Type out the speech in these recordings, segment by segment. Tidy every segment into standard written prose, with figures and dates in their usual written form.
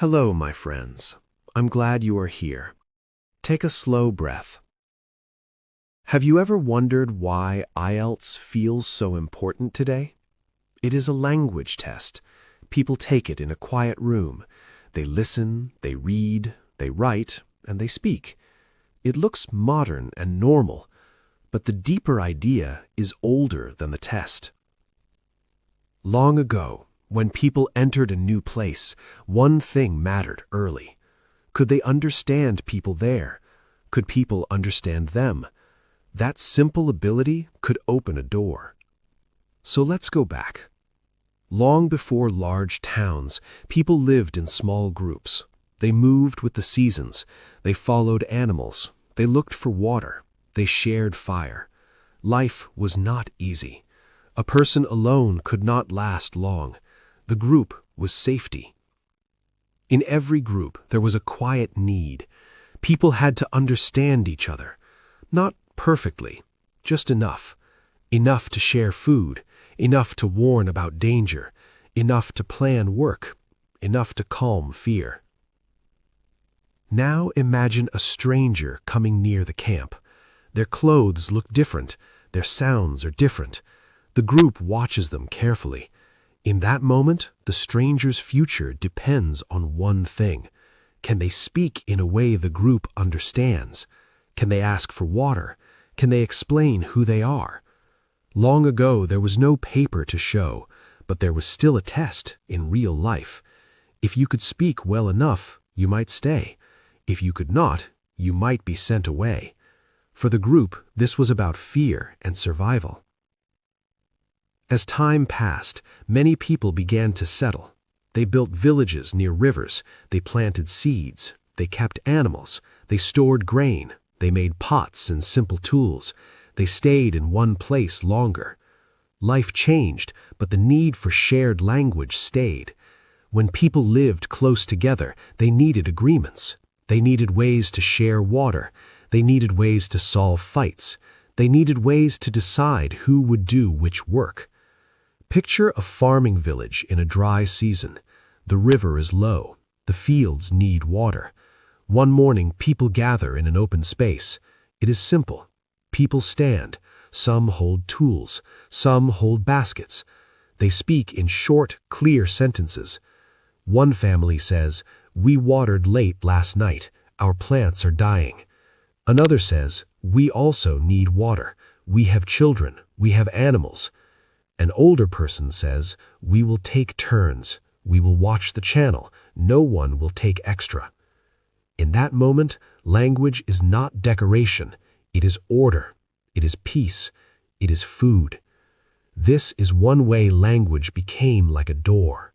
Hello, my friends. I'm glad you are here. Take a slow breath. Have you ever wondered why IELTS feels so important today? It is a language test. People take it in a quiet room. They listen, they read, they write, and they speak. It looks modern and normal, but the deeper idea is older than the test. Long ago, when people entered a new place, one thing mattered early. Could they understand people there? Could people understand them? That simple ability could open a door. So let's go back. Long before large towns, people lived in small groups. They moved with the seasons. They followed animals. They looked for water. They shared fire. Life was not easy. A person alone could not last long. The group was safety. In every group, there was a quiet need. People had to understand each other. Not perfectly, just enough. Enough to share food, enough to warn about danger, enough to plan work, enough to calm fear. Now imagine a stranger coming near the camp. Their clothes look different, their sounds are different. The group watches them carefully. In that moment, the stranger's future depends on one thing. Can they speak in a way the group understands? Can they ask for water? Can they explain who they are? Long ago, there was no paper to show, but there was still a test in real life. If you could speak well enough, you might stay. If you could not, you might be sent away. For the group, this was about fear and survival. As time passed, many people began to settle. They built villages near rivers, they planted seeds, they kept animals, they stored grain, they made pots and simple tools. They stayed in one place longer. Life changed, but the need for shared language stayed. When people lived close together, they needed agreements. They needed ways to share water. They needed ways to solve fights. They needed ways to decide who would do which work. Picture a farming village in a dry season. The river is low. The fields need water. One morning, people gather in an open space. It is simple. People stand. Some hold tools. Some hold baskets. They speak in short, clear sentences. One family says, "We watered late last night. Our plants are dying." Another says, "We also need water. We have children. We have animals." An older person says, "We will take turns. We will watch the channel. No one will take extra." In that moment, language is not decoration. It is order. It is peace. It is food. This is one way language became like a door.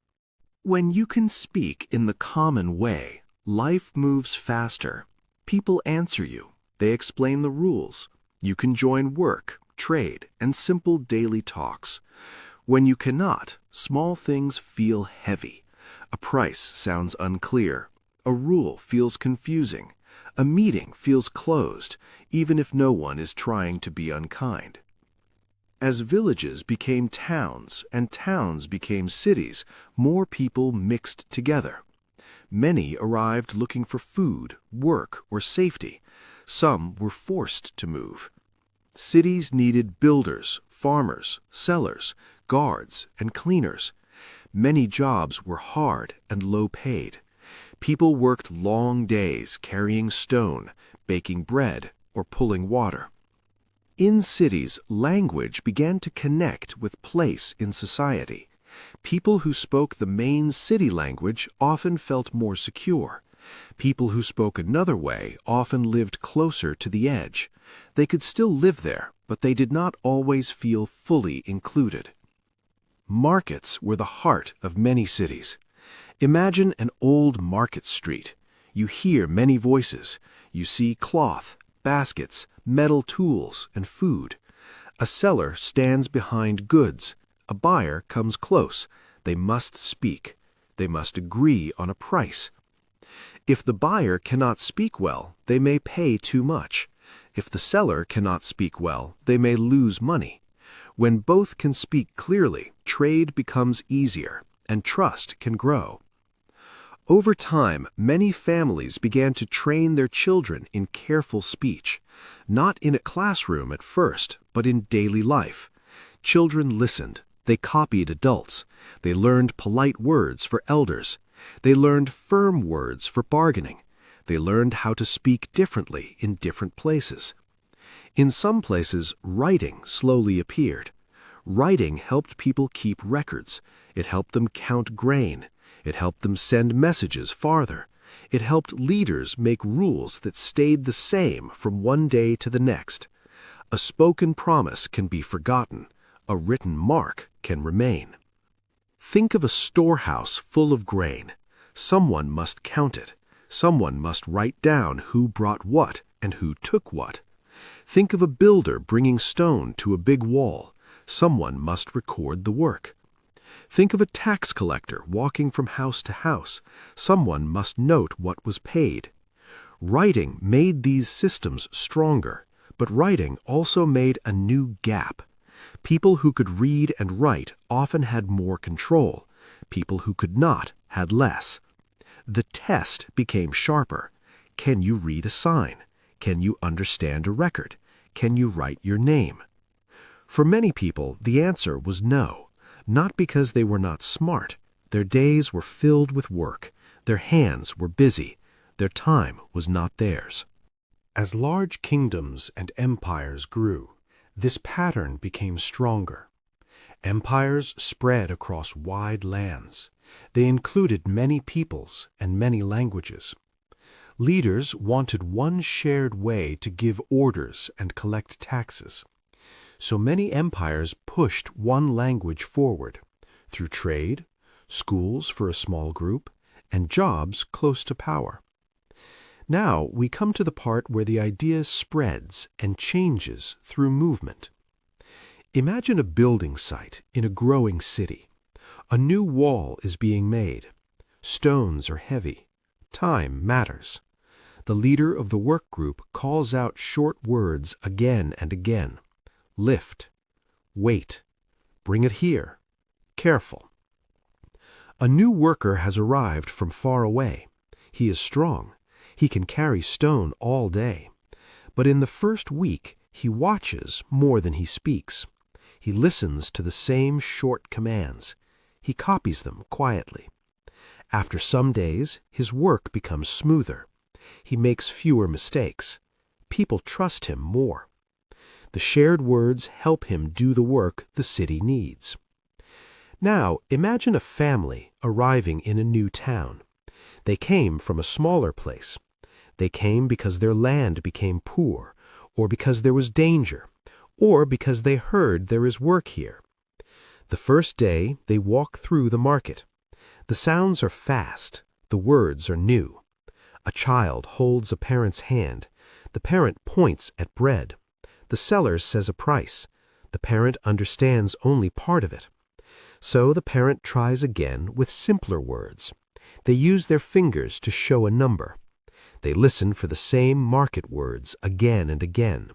When you can speak in the common way, life moves faster. People answer you. They explain the rules. You can join work, trade, and simple daily talks. When you cannot, small things feel heavy. A price sounds unclear. A rule feels confusing. A meeting feels closed, even if no one is trying to be unkind. As villages became towns and towns became cities, more people mixed together. Many arrived looking for food, work, or safety. Some were forced to move. Cities needed builders, farmers, sellers, guards, and cleaners. Many jobs were hard and low paid. People worked long days carrying stone, baking bread, or pulling water. In cities, language began to connect with place in society. People who spoke the main city language often felt more secure. People who spoke another way often lived closer to the edge. They could still live there, but they did not always feel fully included. Markets were the heart of many cities. Imagine an old market street. You hear many voices. You see cloth, baskets, metal tools, and food. A seller stands behind goods. A buyer comes close. They must speak. They must agree on a price. If the buyer cannot speak well, they may pay too much. If the seller cannot speak well, they may lose money. When both can speak clearly, trade becomes easier, and trust can grow. Over time, many families began to train their children in careful speech, not in a classroom at first, but in daily life. Children listened, they copied adults, they learned polite words for elders, they learned firm words for bargaining, they learned how to speak differently in different places. In some places, writing slowly appeared. Writing helped people keep records. It helped them count grain. It helped them send messages farther. It helped leaders make rules that stayed the same from one day to the next. A spoken promise can be forgotten. A written mark can remain. Think of a storehouse full of grain. Someone must count it. Someone must write down who brought what and who took what. Think of a builder bringing stone to a big wall. Someone must record the work. Think of a tax collector walking from house to house. Someone must note what was paid. Writing made these systems stronger, but writing also made a new gap. People who could read and write often had more control. People who could not had less. The test became sharper. Can you read a sign? Can you understand a record? Can you write your name? For many people, the answer was no. Not because they were not smart. Their days were filled with work. Their hands were busy. Their time was not theirs. As large kingdoms and empires grew, this pattern became stronger. Empires spread across wide lands. They included many peoples and many languages. Leaders wanted one shared way to give orders and collect taxes. So many empires pushed one language forward, through trade, schools for a small group, and jobs close to power. Now we come to the part where the idea spreads and changes through movement. Imagine a building site in a growing city. A new wall is being made. Stones are heavy. Time matters. The leader of the work group calls out short words again and again. Lift. Wait. Bring it here. Careful. A new worker has arrived from far away. He is strong. He can carry stone all day. But in the first week, he watches more than he speaks. He listens to the same short commands. He copies them quietly. After some days, his work becomes smoother. He makes fewer mistakes. People trust him more. The shared words help him do the work the city needs. Now, imagine a family arriving in a new town. They came from a smaller place. They came because their land became poor, or because there was danger, or because they heard there is work here. The first day, they walk through the market. The sounds are fast. The words are new. A child holds a parent's hand. The parent points at bread. The seller says a price. The parent understands only part of it. So the parent tries again with simpler words. They use their fingers to show a number. They listen for the same market words again and again.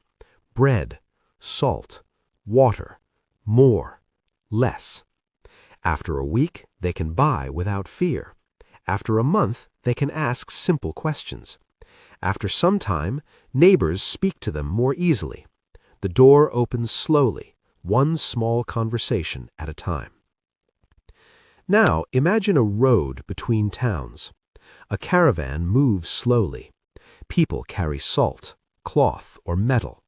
Bread, salt, water, more, less. After a week, they can buy without fear. After a month, they can ask simple questions. After some time, neighbors speak to them more easily. The door opens slowly, one small conversation at a time. Now imagine a road between towns. A caravan moves slowly. People carry salt, cloth, or metal.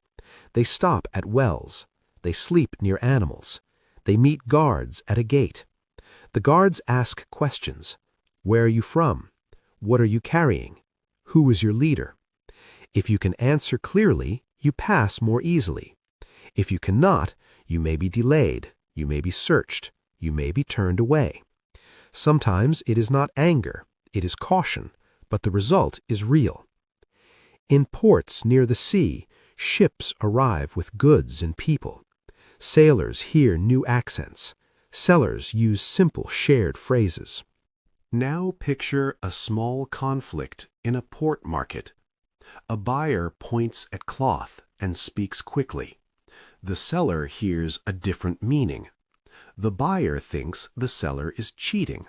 They stop at wells. They sleep near animals. They meet guards at a gate. The guards ask questions. Where are you from? What are you carrying? Who is your leader? If you can answer clearly, you pass more easily. If you cannot, you may be delayed, you may be searched, you may be turned away. Sometimes it is not anger, it is caution, but the result is real. In ports near the sea, ships arrive with goods and people. Sailors hear new accents. Sellers use simple shared phrases. Now picture a small conflict in a port market. A buyer points at cloth and speaks quickly. The seller hears a different meaning. The buyer thinks the seller is cheating.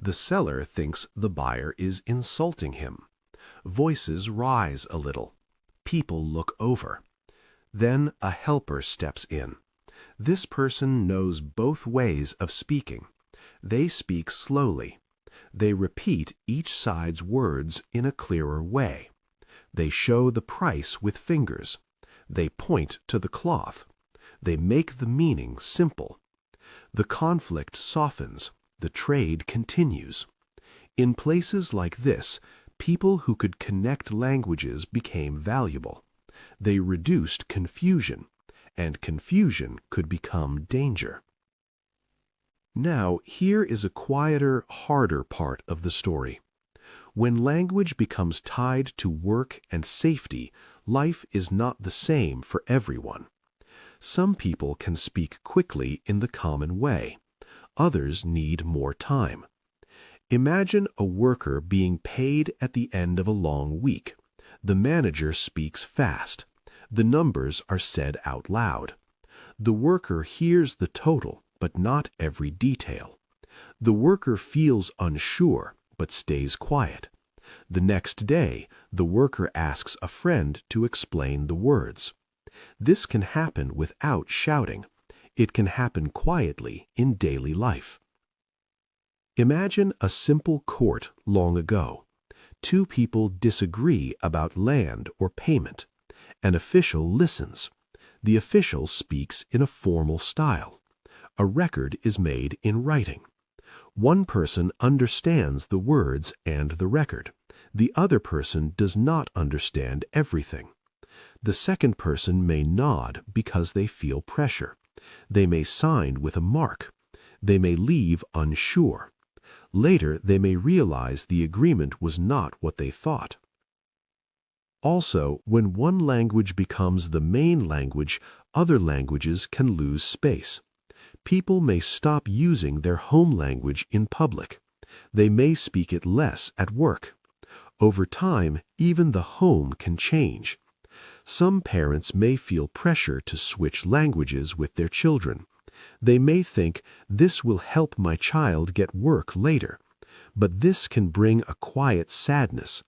The seller thinks the buyer is insulting him. Voices rise a little. People look over. Then a helper steps in. This person knows both ways of speaking. They speak slowly. They repeat each side's words in a clearer way. They show the price with fingers. They point to the cloth. They make the meaning simple. The conflict softens. The trade continues. In places like this, people who could connect languages became valuable. They reduced confusion, and confusion could become danger. Now, here is a quieter, harder part of the story. When language becomes tied to work and safety, life is not the same for everyone. Some people can speak quickly in the common way. Others need more time. Imagine a worker being paid at the end of a long week. The manager speaks fast. The numbers are said out loud. The worker hears the total, but not every detail. The worker feels unsure, but stays quiet. The next day, the worker asks a friend to explain the words. This can happen without shouting. It can happen quietly in daily life. Imagine a simple court long ago. Two people disagree about land or payment. An official listens. The official speaks in a formal style. A record is made in writing. One person understands the words and the record. The other person does not understand everything. The second person may nod because they feel pressure. They may sign with a mark. They may leave unsure. Later, they may realize the agreement was not what they thought. Also, when one language becomes the main language, other languages can lose space. People may stop using their home language in public. They may speak it less at work. Over time, even the home can change. Some parents may feel pressure to switch languages with their children. They may think, this will help my child get work later. But this can bring a quiet sadness.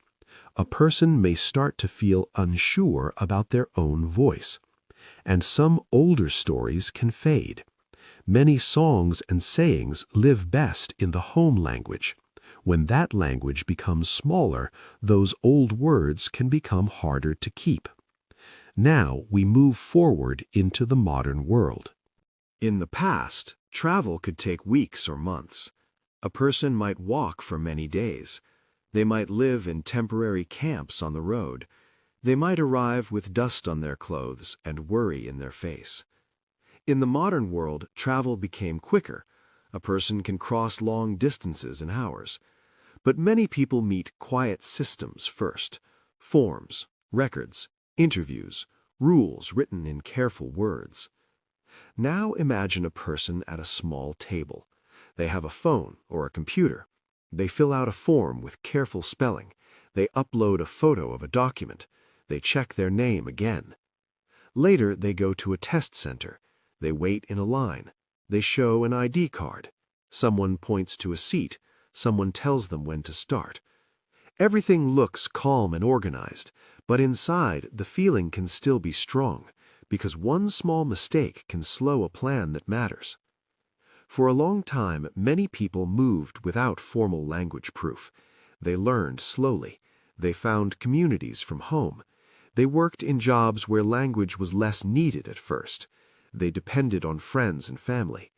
A person may start to feel unsure about their own voice. And some older stories can fade. Many songs and sayings live best in the home language. When that language becomes smaller, those old words can become harder to keep. Now we move forward into the modern world. In the past, travel could take weeks or months. A person might walk for many days. They might live in temporary camps on the road. They might arrive with dust on their clothes and worry in their face. In the modern world, travel became quicker. A person can cross long distances in hours. But many people meet quiet systems first. Forms, records, interviews, rules written in careful words. Now imagine a person at a small table. They have a phone or a computer. They fill out a form with careful spelling. They upload a photo of a document. They check their name again. Later, they go to a test center. They wait in a line. They show an ID card. Someone points to a seat. Someone tells them when to start. Everything looks calm and organized, but inside, the feeling can still be strong, because one small mistake can slow a plan that matters. For a long time, many people moved without formal language proof. They learned slowly. They found communities from home. They worked in jobs where language was less needed at first. They depended on friends and family.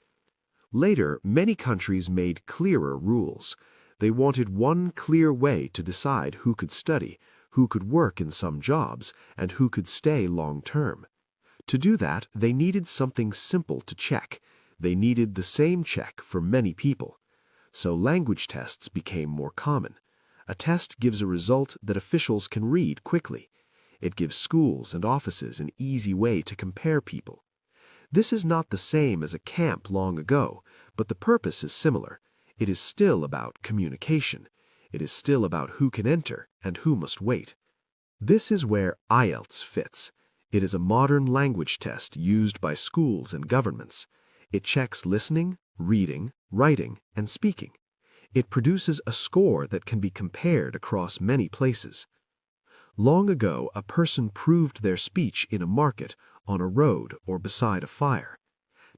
Later, many countries made clearer rules. They wanted one clear way to decide who could study, who could work in some jobs, and who could stay long-term. To do that, they needed something simple to check. They needed the same check for many people. So language tests became more common. A test gives a result that officials can read quickly. It gives schools and offices an easy way to compare people. This is not the same as a camp long ago, but the purpose is similar. It is still about communication. It is still about who can enter and who must wait. This is where IELTS fits. It is a modern language test used by schools and governments. It checks listening, reading, writing, and speaking. It produces a score that can be compared across many places. Long ago, a person proved their speech in a market, on a road, or beside a fire.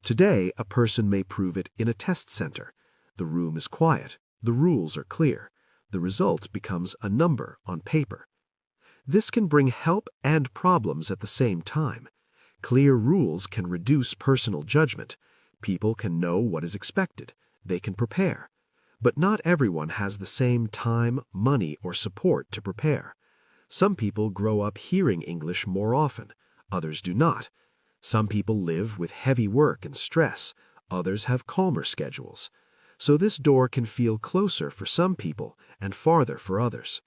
Today, a person may prove it in a test center. The room is quiet, the rules are clear, the result becomes a number on paper. This can bring help and problems at the same time. Clear rules can reduce personal judgment. People can know what is expected. They can prepare. But not everyone has the same time, money, or support to prepare. Some people grow up hearing English more often. Others do not. Some people live with heavy work and stress. Others have calmer schedules. So this door can feel closer for some people and farther for others.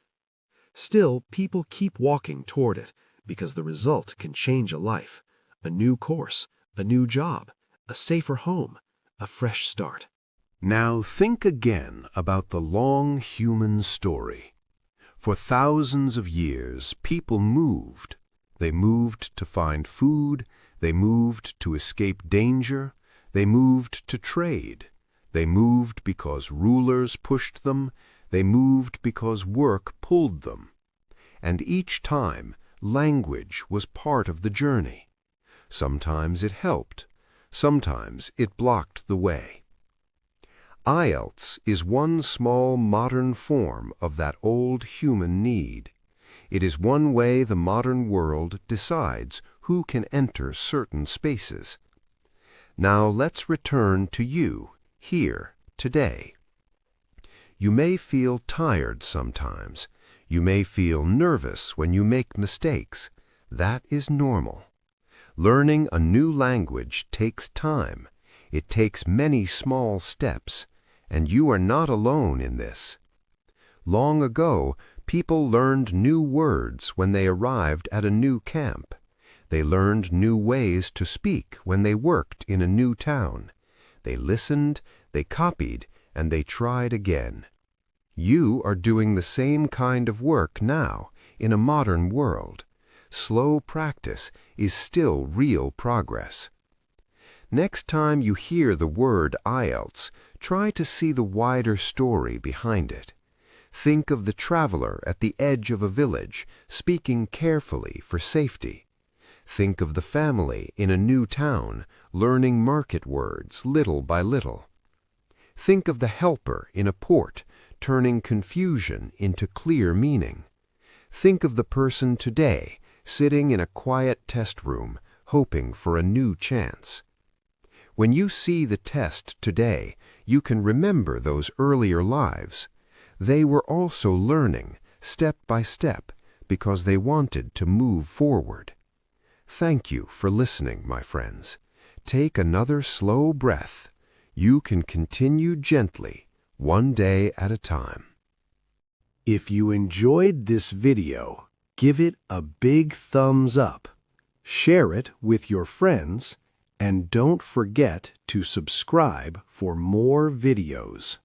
Still, people keep walking toward it because the result can change a life. A new course, a new job, a safer home, a fresh start. Now think again about the long human story. For thousands of years, people moved. They moved to find food. They moved to escape danger. They moved to trade. They moved because rulers pushed them. They moved because work pulled them. And each time, language was part of the journey. Sometimes it helped. Sometimes it blocked the way. IELTS is one small modern form of that old human need. It is one way the modern world decides who can enter certain spaces. Now let's return to you, here, today. You may feel tired sometimes. You may feel nervous when you make mistakes. That is normal. Learning a new language takes time. It takes many small steps, and you are not alone in this. Long ago, people learned new words when they arrived at a new camp. They learned new ways to speak when they worked in a new town. They listened, they copied, and they tried again. You are doing the same kind of work now in a modern world. Slow practice is still real progress. Next time you hear the word IELTS, try to see the wider story behind it. Think of the traveler at the edge of a village, speaking carefully for safety. Think of the family in a new town, learning market words little by little. Think of the helper in a port, turning confusion into clear meaning. Think of the person today, sitting in a quiet test room, hoping for a new chance. When you see the test today, you can remember those earlier lives. They were also learning, step by step, because they wanted to move forward. Thank you for listening, my friends. Take another slow breath. You can continue gently, one day at a time. If you enjoyed this video, give it a big thumbs up, share it with your friends, and don't forget to subscribe for more videos.